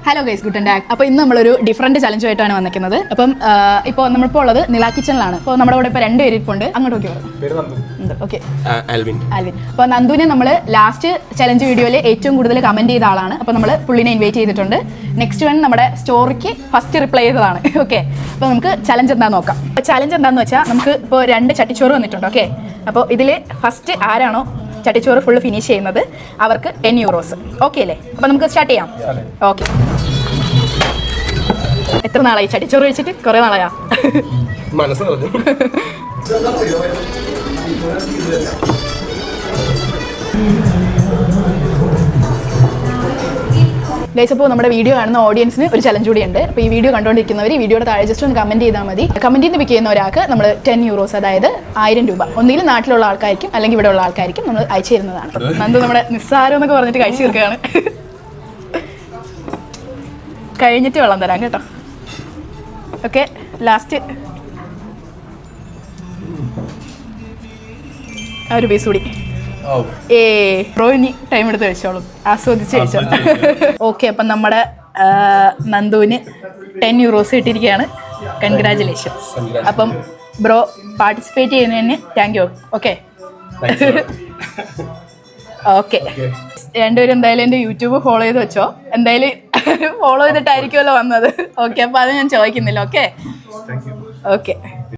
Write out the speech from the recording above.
Hello guys, good and അപ്പോൾ ഇന്ന് നമ്മളൊരു ഡിഫറൻറ്റ് ചലഞ്ചുമായിട്ടാണ് വന്നിരിക്കുന്നത്. അപ്പം ഇപ്പോൾ നമ്മളിപ്പോൾ ഉള്ളത് നില കിച്ചണിലാണ്. അപ്പോൾ നമ്മുടെ കൂടെ ഇപ്പോൾ 2 പേര് ഇരിപ്പുണ്ട്. അങ്ങോട്ട് നോക്കി ഉണ്ട്. Okay, Alvin. അപ്പോൾ നന്ദുവിനെ നമ്മൾ ലാസ്റ്റ് ചലഞ്ച് വീഡിയോയിൽ ഏറ്റവും കൂടുതൽ കമൻറ്റ് ചെയ്ത ആളാണ്. അപ്പോൾ നമ്മൾ പുള്ളിനെ ഇൻവൈറ്റ് ചെയ്തിട്ടുണ്ട്. നെക്സ്റ്റ് വൺ നമ്മുടെ സ്റ്റോറിക്ക് ഫസ്റ്റ് റിപ്ലൈ ചെയ്തതാണ്. ഓക്കെ, അപ്പോൾ നമുക്ക് ചലഞ്ച് എന്താണെന്ന് നോക്കാം. ചലഞ്ച് എന്താണെന്ന് വെച്ചാൽ നമുക്ക് ഇപ്പോൾ 2 ചട്ടിച്ചോറ് വന്നിട്ടുണ്ട്. ഓക്കെ, അപ്പോൾ ഇതിൽ ഫസ്റ്റ് ആരാണോ ചട്ടിച്ചോറ് ഫുള്ള് ഫിനിഷ് ചെയ്യുന്നത് അവർക്ക് 10 യൂറോസ്. ഓക്കെ അല്ലേ? അപ്പോൾ നമുക്ക് സ്റ്റാർട്ട് ചെയ്യാം. ഓക്കെ, എത്ര നാളായി ചട്ടിച്ചോറ് കഴിച്ചിട്ട്? കുറേ നാളായാ? ഗൈസ്, അപ്പോൾ നമ്മുടെ വീഡിയോ കാണുന്ന ഓഡിയൻസിന് ഒരു ചലഞ്ച് കൂടി ഉണ്ട്. അപ്പോൾ ഈ വീഡിയോ കണ്ടുകൊണ്ടിരിക്കുന്നവർ ഈ വീഡിയോയുടെ താഴെ ജസ്റ്റ് ഒന്ന് കമൻറ്റ് ചെയ്താൽ മതി. കമൻറ്റ് ചെയ്ത് പിക്ക് ചെയ്യുന്ന ഒരാൾക്ക് നമ്മൾ 10 യൂറോസ്, അതായത് 1000 രൂപ, ഒന്നുകിൽ നാട്ടിലുള്ള ആൾക്കാർക്കും അല്ലെങ്കിൽ ഇവിടെ ഉള്ള ആൾക്കാർക്കും നമ്മൾ അയച്ചു തരുന്നതാണ്. നന്ദു നമ്മുടെ നിസ്സാരം എന്നൊക്കെ പറഞ്ഞിട്ട് കഴിച്ചു തീർക്കുകയാണ്. കഴിഞ്ഞിട്ട് വെള്ളം തരാം കേട്ടോ. ഓക്കെ, ലാസ്റ്റ് ആ ഒരു പീസ് കൂടി. ഇനി ടൈം എടുത്ത് കഴിച്ചോളും, ആസ്വദിച്ച് കഴിച്ചോ. ഓക്കെ, അപ്പം നമ്മുടെ നന്ദുവിന് 10 യൂറോസ് കിട്ടിയിരിക്കുകയാണ്. കൺഗ്രാജുലേഷൻസ്. അപ്പം ബ്രോ പാർട്ടിസിപ്പേറ്റ് ചെയ്യുന്നതിന് താങ്ക് യു. ഓക്കെ ഓക്കെ, രണ്ടുപേരും എന്തായാലും എൻ്റെ യൂട്യൂബ് ഫോളോ ചെയ്ത് വെച്ചോ. എന്തായാലും ഫോളോ ചെയ്തിട്ടായിരിക്കുമല്ലോ വന്നത്. ഓക്കെ, അപ്പോൾ അത് ഞാൻ ചോദിക്കുന്നില്ല. Okay okay.